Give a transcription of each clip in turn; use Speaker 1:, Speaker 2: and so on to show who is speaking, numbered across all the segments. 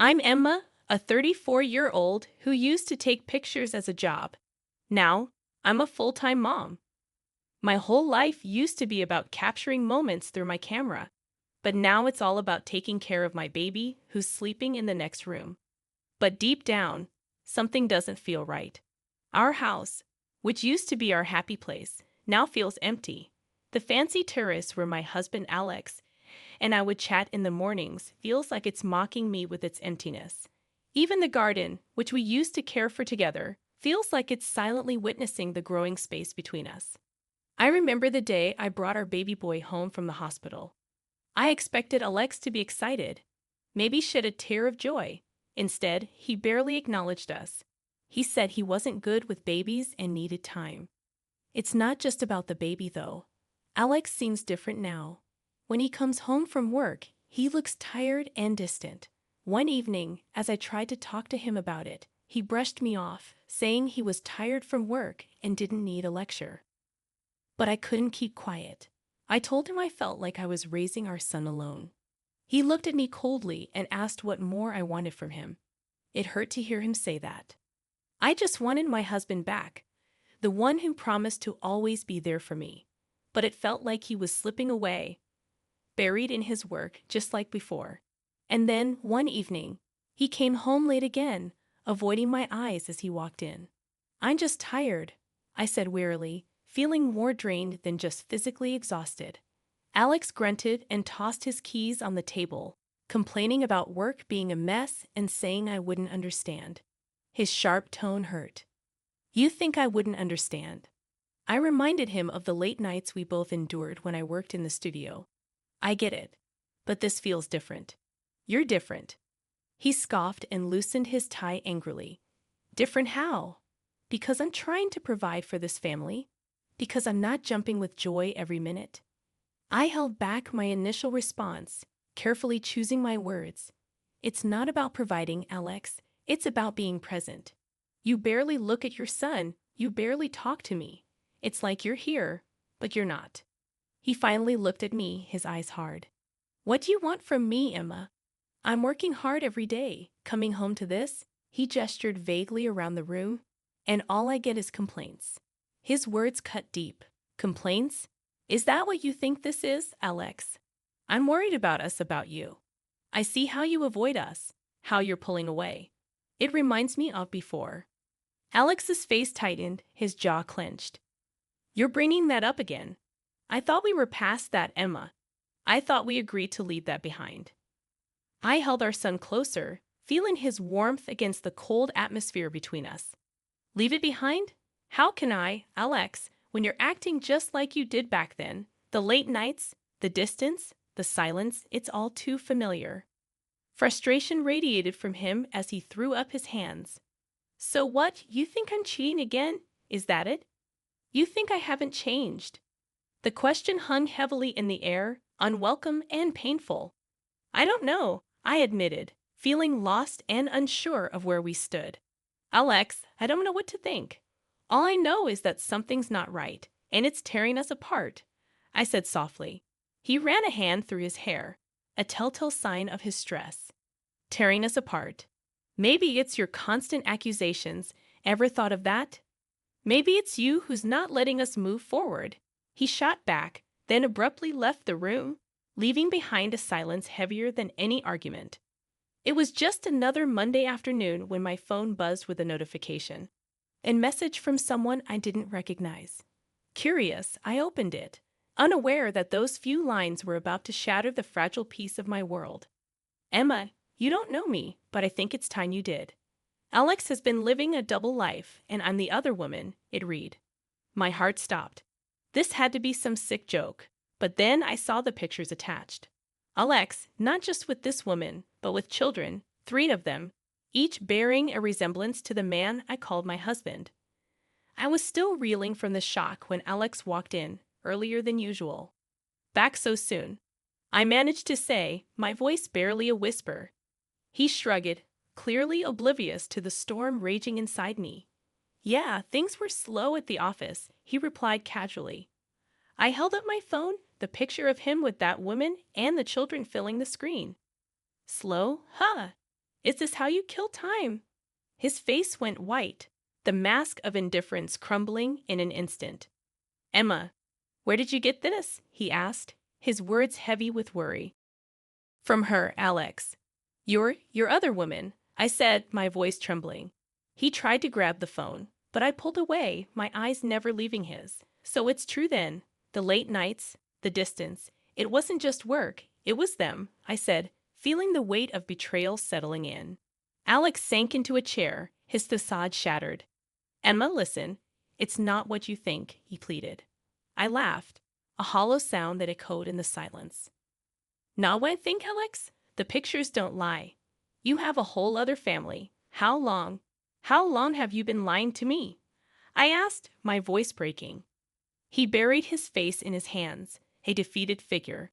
Speaker 1: I'm Emma, a 34-year-old who used to take pictures as a job. Now, I'm a full-time mom. My whole life used to be about capturing moments through my camera, but now it's all about taking care of my baby who's sleeping in the next room. But deep down, something doesn't feel right. Our house, which used to be our happy place, now feels empty. The fancy terrace where my husband Alex and I would chat in the mornings feels like it's mocking me with its emptiness. Even the garden, which we used to care for together, feels like it's silently witnessing the growing space between us. I remember the day I brought our baby boy home from the hospital. I expected Alex to be excited, maybe shed a tear of joy. Instead, he barely acknowledged us. He said he wasn't good with babies and needed time. It's not just about the baby, though. Alex seems different now. When he comes home from work, he looks tired and distant. One evening, as I tried to talk to him about it, he brushed me off, saying he was tired from work and didn't need a lecture. But I couldn't keep quiet. I told him I felt like I was raising our son alone. He looked at me coldly and asked what more I wanted from him. It hurt to hear him say that. I just wanted my husband back, the one who promised to always be there for me. But it felt like he was slipping away, buried in his work just like before. And then, one evening, he came home late again, avoiding my eyes as he walked in. "I'm just tired," I said wearily, feeling more drained than just physically exhausted. Alex grunted and tossed his keys on the table, complaining about work being a mess and saying I wouldn't understand. His sharp tone hurt. "You think I wouldn't understand?" I reminded him of the late nights we both endured when I worked in the studio. "I get it, but this feels different." "You're different." He scoffed and loosened his tie angrily. "Different how?" "Because I'm trying to provide for this family. Because I'm not jumping with joy every minute." I held back my initial response, carefully choosing my words. "It's not about providing, Alex. It's about being present. You barely look at your son. You barely talk to me. It's like you're here, but you're not." He finally looked at me, his eyes hard. "What do you want from me, Emma? I'm working hard every day. Coming home to this?" He gestured vaguely around the room. "And all I get is complaints." His words cut deep. "Complaints? Is that what you think this is, Alex? I'm worried about us, about you. I see how you avoid us, how you're pulling away. It reminds me of before." Alex's face tightened, his jaw clenched. "You're bringing that up again. I thought we were past that, Emma. I thought we agreed to leave that behind." I held our son closer, feeling his warmth against the cold atmosphere between us. "Leave it behind? How can I, Alex, when you're acting just like you did back then? The late nights, the distance, the silence, it's all too familiar." Frustration radiated from him as he threw up his hands. "So what, you think I'm cheating again? Is that it? You think I haven't changed?" The question hung heavily in the air, unwelcome and painful. "I don't know," I admitted, feeling lost and unsure of where we stood. "Alex, I don't know what to think. All I know is that something's not right, and it's tearing us apart," I said softly. He ran a hand through his hair, a telltale sign of his stress. "Tearing us apart. Maybe it's your constant accusations. Ever thought of that? Maybe it's you who's not letting us move forward." He shot back, then abruptly left the room, leaving behind a silence heavier than any argument. It was just another Monday afternoon when my phone buzzed with a notification. A message from someone I didn't recognize. Curious, I opened it, unaware that those few lines were about to shatter the fragile piece of my world. "Emma, you don't know me, but I think it's time you did. Alex has been living a double life, and I'm the other woman," it read. My heart stopped. This had to be some sick joke, but then I saw the pictures attached. Alex, not just with this woman, but with children, 3 of them, each bearing a resemblance to the man I called my husband. I was still reeling from the shock when Alex walked in, earlier than usual. "Back so soon?" I managed to say, my voice barely a whisper. He shrugged, clearly oblivious to the storm raging inside me. "Yeah, things were slow at the office," he replied casually. I held up my phone, the picture of him with that woman and the children filling the screen. "Slow? Huh. Is this how you kill time? His face went white, the mask of indifference crumbling in an instant. Emma, where did you get this? He asked, his words heavy with worry. From her, Alex. Your other woman, I said, my voice trembling. He tried to grab the phone, but I pulled away, my eyes never leaving his. So it's true then. The late nights, the distance. It wasn't just work, it was them, I said, feeling the weight of betrayal settling in. Alex sank into a chair, his facade shattered. Emma, listen. It's not what you think, he pleaded. I laughed, a hollow sound that echoed in the silence. Not what I think, Alex? The pictures don't lie. You have a whole other family. How long? How long have you been lying to me? I asked, my voice breaking. He buried his face in his hands, a defeated figure.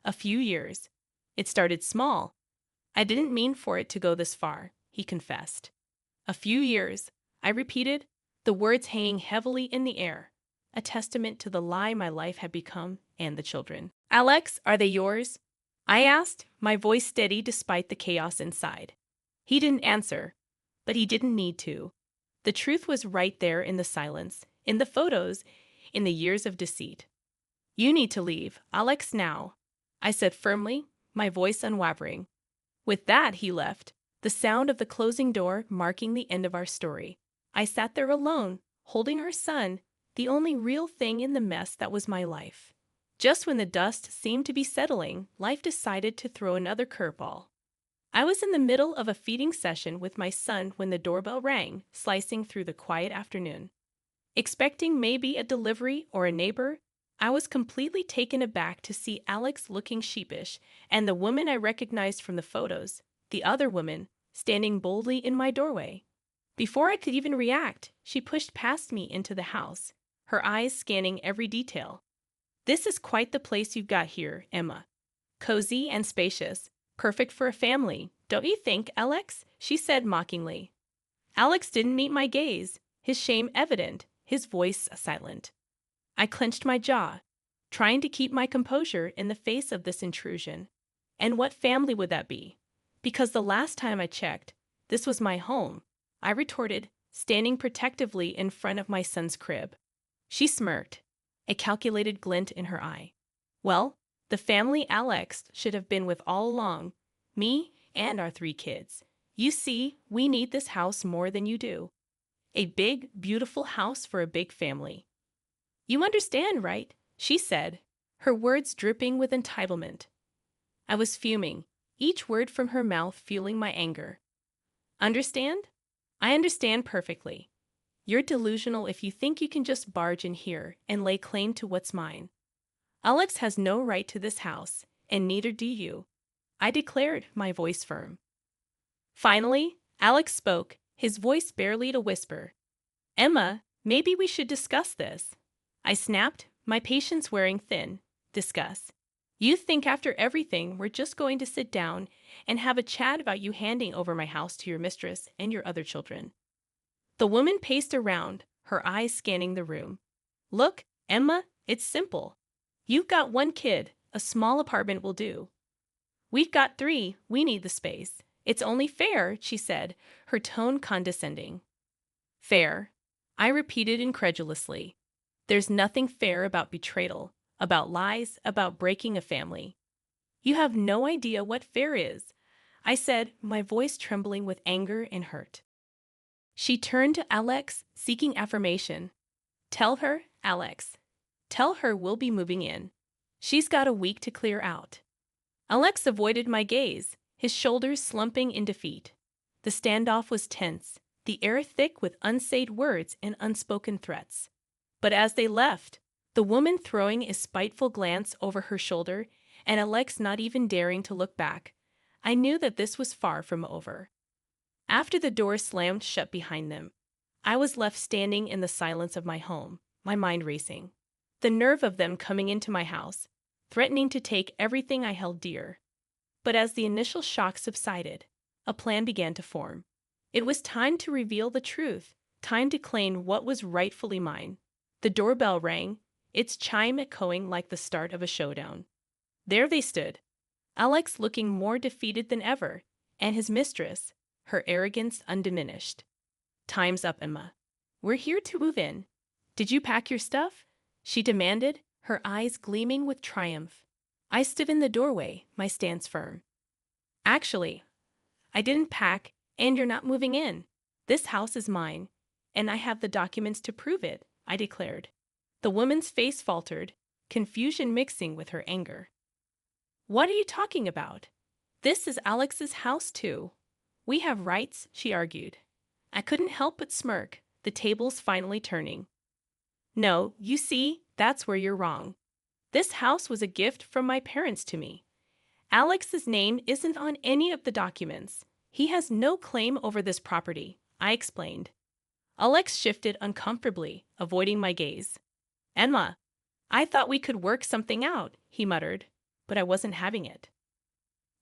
Speaker 1: A few years. It started small. I didn't mean for it to go this far, he confessed. A few years, I repeated, the words hanging heavily in the air, a testament to the lie my life had become and the children. Alex, are they yours? I asked, my voice steady despite the chaos inside. He didn't answer, but he didn't need to. The truth was right there in the silence, in the photos, in the years of deceit. You need to leave, Alex, now, I said firmly, my voice unwavering. With that, he left, the sound of the closing door marking the end of our story. I sat there alone, holding her son, the only real thing in the mess that was my life. Just when the dust seemed to be settling, life decided to throw another curveball. I was in the middle of a feeding session with my son when the doorbell rang, slicing through the quiet afternoon. Expecting maybe a delivery or a neighbor, I was completely taken aback to see Alex looking sheepish and the woman I recognized from the photos, the other woman, standing boldly in my doorway. Before I could even react, she pushed past me into the house, her eyes scanning every detail. This is quite the place you've got here, Emma. Cozy and spacious, perfect for a family, don't you think, Alex? She said mockingly. Alex didn't meet my gaze, his shame evident, his voice silent. I clenched my jaw, trying to keep my composure in the face of this intrusion. And what family would that be? Because the last time I checked, this was my home, I retorted, standing protectively in front of my son's crib. She smirked, a calculated glint in her eye. Well, the family Alex should have been with all along, me and our 3 kids. You see, we need this house more than you do. A big, beautiful house for a big family. You understand, right? She said, her words dripping with entitlement. I was fuming, each word from her mouth fueling my anger. Understand? I understand perfectly. You're delusional if you think you can just barge in here and lay claim to what's mine. Alex has no right to this house, and neither do you, I declared, my voice firm. Finally, Alex spoke, his voice barely a whisper. Emma, maybe we should discuss this. I snapped, my patience wearing thin. Discuss. You think after everything we're just going to sit down and have a chat about you handing over my house to your mistress and your other children. The woman paced around, her eyes scanning the room. Look, Emma, it's simple. You've got 1 kid, a small apartment will do. We've got 3, we need the space. It's only fair, she said, her tone condescending. Fair, I repeated incredulously. There's nothing fair about betrayal, about lies, about breaking a family. You have no idea what fair is, I said, my voice trembling with anger and hurt. She turned to Alex, seeking affirmation. Tell her, Alex. Tell her we'll be moving in. She's got a week to clear out. Alex avoided my gaze, his shoulders slumping in defeat. The standoff was tense, the air thick with unsaid words and unspoken threats. But as they left, the woman throwing a spiteful glance over her shoulder and Alex not even daring to look back, I knew that this was far from over. After the door slammed shut behind them, I was left standing in the silence of my home, my mind racing. The nerve of them coming into my house, threatening to take everything I held dear. But as the initial shock subsided, a plan began to form. It was time to reveal the truth, time to claim what was rightfully mine. The doorbell rang, its chime echoing like the start of a showdown. There they stood, Alex looking more defeated than ever, and his mistress, her arrogance undiminished. Time's up, Emma. We're here to move in. Did you pack your stuff? She demanded, her eyes gleaming with triumph. I stood in the doorway, my stance firm. Actually, I didn't pack, and you're not moving in. This house is mine, and I have the documents to prove it, I declared. The woman's face faltered, confusion mixing with her anger. What are you talking about? This is Alex's house, too. We have rights, she argued. I couldn't help but smirk, the tables finally turning. No, you see, that's where you're wrong. This house was a gift from my parents to me. Alex's name isn't on any of the documents. He has no claim over this property, I explained. Alex shifted uncomfortably, avoiding my gaze. Emma, I thought we could work something out, he muttered, but I wasn't having it.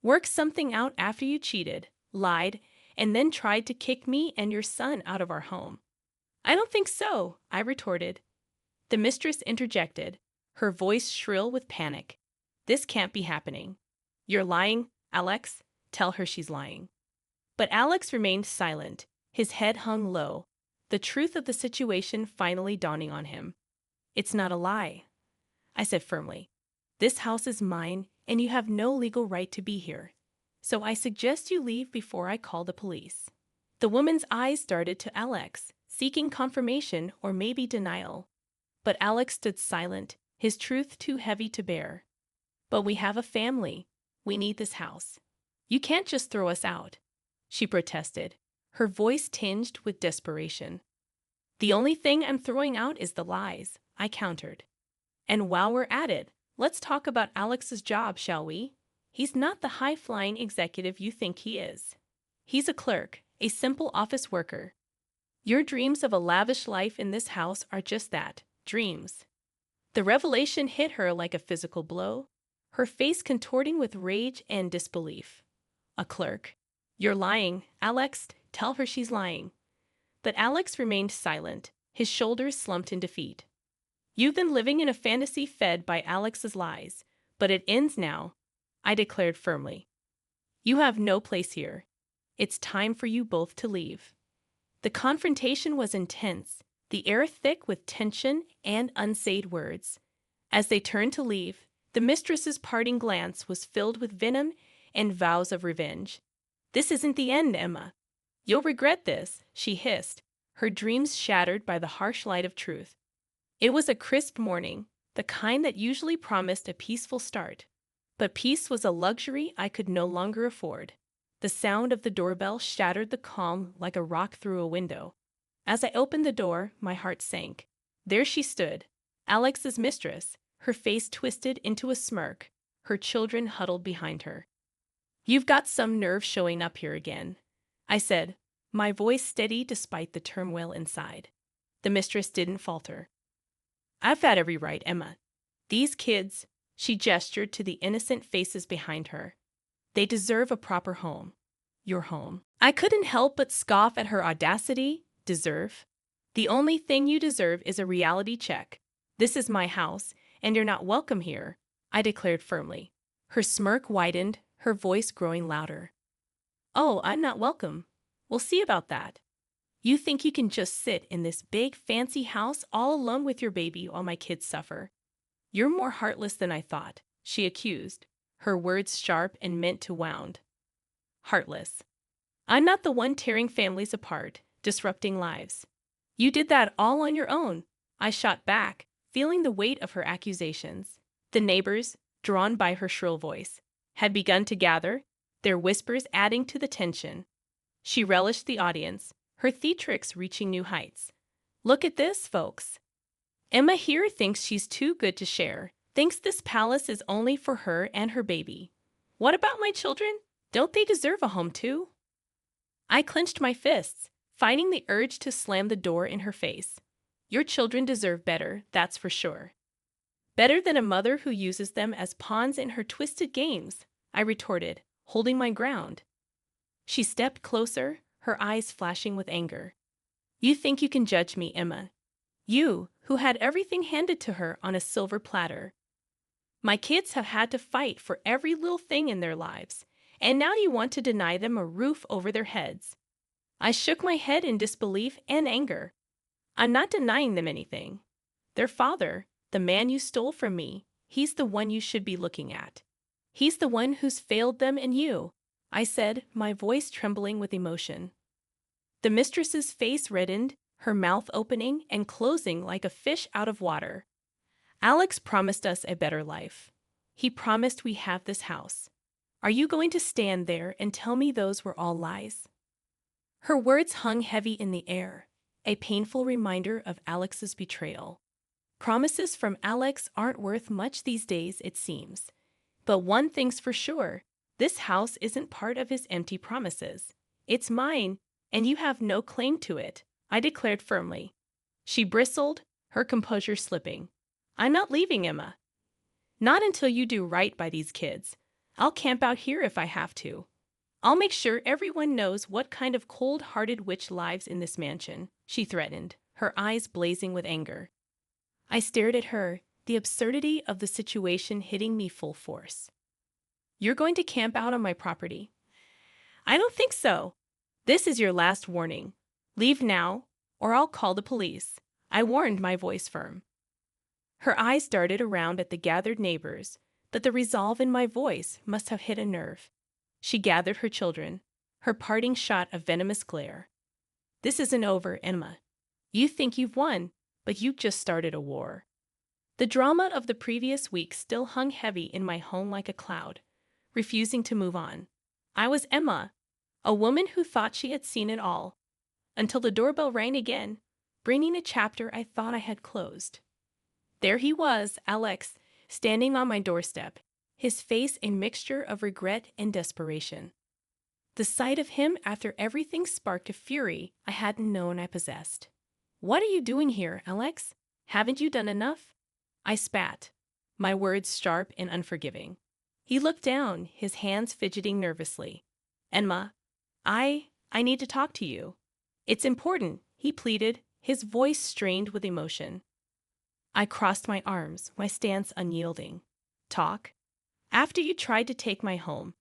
Speaker 1: Work something out after you cheated, lied, and then tried to kick me and your son out of our home. I don't think so, I retorted. The mistress interjected, her voice shrill with panic. This can't be happening. You're lying, Alex. Tell her she's lying. But Alex remained silent, his head hung low, the truth of the situation finally dawning on him. It's not a lie, I said firmly. This house is mine, and you have no legal right to be here. So I suggest you leave before I call the police. The woman's eyes darted to Alex, seeking confirmation or maybe denial. But Alex stood silent, his truth too heavy to bear. But we have a family. We need this house. You can't just throw us out, she protested, her voice tinged with desperation. The only thing I'm throwing out is the lies, I countered. And while we're at it, let's talk about Alex's job, shall we? He's not the high-flying executive you think he is. He's a clerk, a simple office worker. Your dreams of a lavish life in this house are just that, dreams. The revelation hit her like a physical blow, her face contorting with rage and disbelief. A clerk. You're lying, Alex. Tell her she's lying. But Alex remained silent, his shoulders slumped in defeat. You've been living in a fantasy fed by Alex's lies, but it ends now, I declared firmly. You have no place here. It's time for you both to leave. The confrontation was intense, the air thick with tension and unsaid words. As they turned to leave, the mistress's parting glance was filled with venom and vows of revenge. This isn't the end, Emma. You'll regret this, she hissed, her dreams shattered by the harsh light of truth. It was a crisp morning, the kind that usually promised a peaceful start. But peace was a luxury I could no longer afford. The sound of the doorbell shattered the calm like a rock through a window. As I opened the door, my heart sank. There she stood, Alex's mistress, her face twisted into a smirk, her children huddled behind her. You've got some nerve showing up here again, I said, my voice steady despite the turmoil inside. The mistress didn't falter. I've had every right, Emma. These kids, she gestured to the innocent faces behind her. They deserve a proper home. Your home. I couldn't help but scoff at her audacity. Deserve? The only thing you deserve is a reality check. This is my house, and you're not welcome here, I declared firmly. Her smirk widened, her voice growing louder. Oh, I'm not welcome. We'll see about that. You think you can just sit in this big, fancy house all alone with your baby while my kids suffer? You're more heartless than I thought, she accused, her words sharp and meant to wound. Heartless. I'm not the one tearing families apart, disrupting lives. You did that all on your own, I shot back, feeling the weight of her accusations. The neighbors, drawn by her shrill voice, had begun to gather, their whispers adding to the tension. She relished the audience, her theatrics reaching new heights. Look at this, folks. Emma here thinks she's too good to share, thinks this palace is only for her and her baby. What about my children? Don't they deserve a home too? I clenched my fists, fighting the urge to slam the door in her face. Your children deserve better, that's for sure. Better than a mother who uses them as pawns in her twisted games, I retorted, holding my ground. She stepped closer, her eyes flashing with anger. You think you can judge me, Emma. You, who had everything handed to her on a silver platter. My kids have had to fight for every little thing in their lives, And now you want to deny them a roof over their heads. I shook my head in disbelief and anger. I'm not denying them anything. Their father, the man you stole from me, he's the one you should be looking at. He's the one who's failed them and you, I said, my voice trembling with emotion. The mistress's face reddened, her mouth opening and closing like a fish out of water. Alex promised us a better life. He promised we have this house. Are you going to stand there and tell me those were all lies? Her words hung heavy in the air, a painful reminder of Alex's betrayal. Promises from Alex aren't worth much these days, it seems. But one thing's for sure, this house isn't part of his empty promises. It's mine, and you have no claim to it, I declared firmly. She bristled, her composure slipping. I'm not leaving, Emma. Not until you do right by these kids. I'll camp out here if I have to. I'll make sure everyone knows what kind of cold-hearted witch lives in this mansion, she threatened, her eyes blazing with anger. I stared at her, the absurdity of the situation hitting me full force. You're going to camp out on my property? I don't think so. This is your last warning. Leave now, or I'll call the police, I warned, my voice firm. Her eyes darted around at the gathered neighbors, but the resolve in my voice must have hit a nerve. She gathered her children, her parting shot a venomous glare. This isn't over, Emma. You think you've won, but you've just started a war. The drama of the previous week still hung heavy in my home like a cloud, refusing to move on. I was Emma, a woman who thought she had seen it all, until the doorbell rang again, bringing a chapter I thought I had closed. There he was, Alex, standing on my doorstep, his face a mixture of regret and desperation. The sight of him after everything sparked a fury I hadn't known I possessed. What are you doing here, Alex? Haven't you done enough? I spat, my words sharp and unforgiving. He looked down, his hands fidgeting nervously. Emma, I need to talk to you. It's important, he pleaded, his voice strained with emotion. I crossed my arms, my stance unyielding. Talk? After you tried to take my home,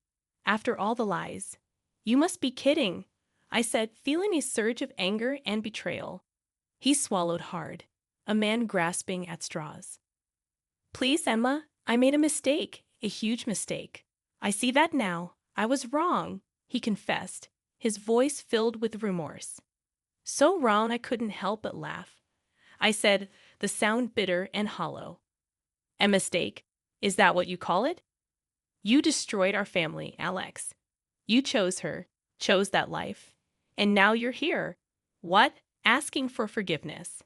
Speaker 1: after all the lies. You must be kidding, I said, feeling a surge of anger and betrayal. He swallowed hard, a man grasping at straws. Please, Emma, I made a mistake, a huge mistake. I see that now. I was wrong, he confessed, his voice filled with remorse. So wrong I couldn't help but laugh. I said, the sound bitter and hollow. A mistake? Is that what you call it? You destroyed our family, Alex. You chose her, chose that life. And now you're here. What? Asking for forgiveness.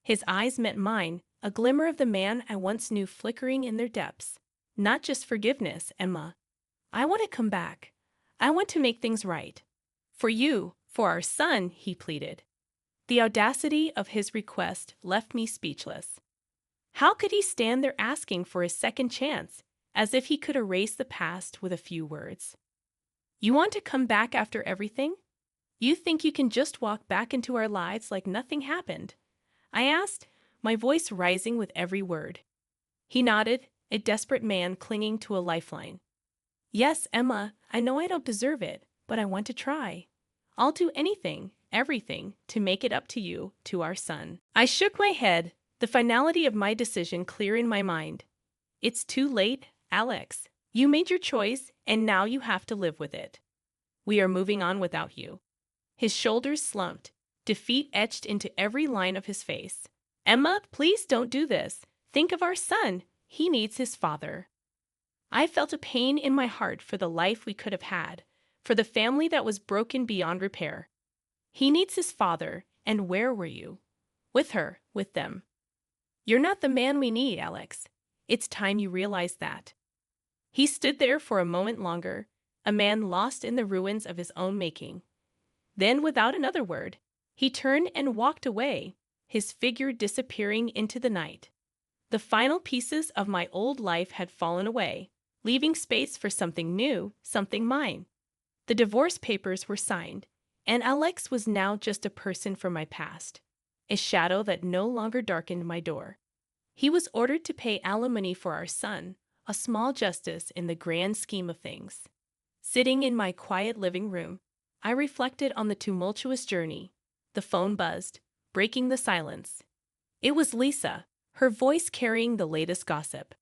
Speaker 1: His eyes met mine, a glimmer of the man I once knew flickering in their depths. Not just forgiveness, Emma. I want to come back. I want to make things right. For you, for our son, he pleaded. The audacity of his request left me speechless. How could he stand there asking for a second chance, as if he could erase the past with a few words? You want to come back after everything? You think you can just walk back into our lives like nothing happened? I asked, my voice rising with every word. He nodded, a desperate man clinging to a lifeline. Yes, Emma, I know I don't deserve it, but I want to try. I'll do anything, everything, to make it up to you, to our son. I shook my head, the finality of my decision clear in my mind. It's too late, Alex. You made your choice, and now you have to live with it. We are moving on without you. His shoulders slumped, defeat etched into every line of his face. Emma, please don't do this. Think of our son. He needs his father. I felt a pain in my heart for the life we could have had, for the family that was broken beyond repair. He needs his father, and where were you? With her, with them. You're not the man we need, Alex. It's time you realize that. He stood there for a moment longer, a man lost in the ruins of his own making. Then, without another word, he turned and walked away, his figure disappearing into the night. The final pieces of my old life had fallen away, leaving space for something new, something mine. The divorce papers were signed, and Alex was now just a person from my past, a shadow that no longer darkened my door. He was ordered to pay alimony for our son, a small justice in the grand scheme of things. Sitting in my quiet living room, I reflected on the tumultuous journey. The phone buzzed, breaking the silence. It was Lisa, her voice carrying the latest gossip.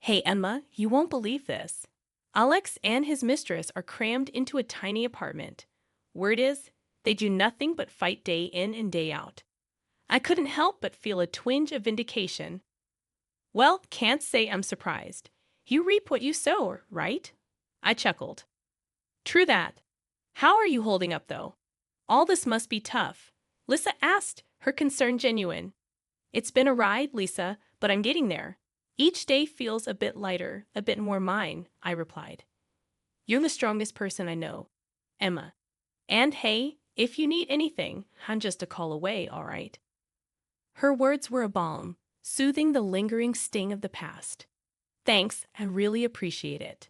Speaker 1: "Hey Emma, you won't believe this. Alex and his mistress are crammed into a tiny apartment. Word is, they do nothing but fight day in and day out." I couldn't help but feel a twinge of vindication. "Well, can't say I'm surprised. You reap what you sow, right?" I chuckled. "True that. How are you holding up, though? All this must be tough." Lisa asked, her concern genuine. "It's been a ride, Lisa, but I'm getting there. Each day feels a bit lighter, a bit more mine," I replied. "You're the strongest person I know, Emma. And hey, if you need anything, I'm just a call away, all right?" Her words were a balm, soothing the lingering sting of the past. "Thanks, I really appreciate it."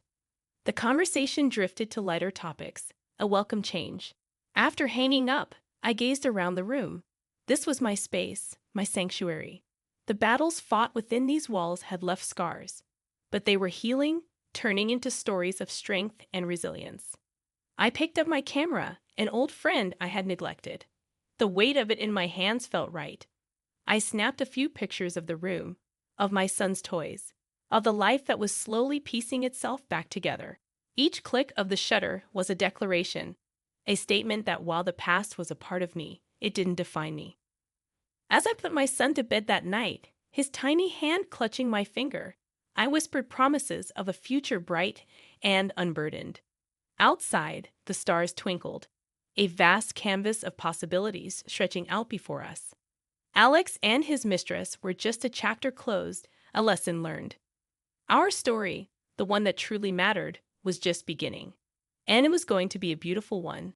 Speaker 1: The conversation drifted to lighter topics, a welcome change. After hanging up, I gazed around the room. This was my space, my sanctuary. The battles fought within these walls had left scars, but they were healing, turning into stories of strength and resilience. I picked up my camera, an old friend I had neglected. The weight of it in my hands felt right. I snapped a few pictures of the room, of my son's toys, of the life that was slowly piecing itself back together. Each click of the shutter was a declaration, a statement that while the past was a part of me, it didn't define me. As I put my son to bed that night, his tiny hand clutching my finger, I whispered promises of a future bright and unburdened. Outside, the stars twinkled, a vast canvas of possibilities stretching out before us. Alex and his mistress were just a chapter closed, a lesson learned. Our story, the one that truly mattered, was just beginning. And it was going to be a beautiful one.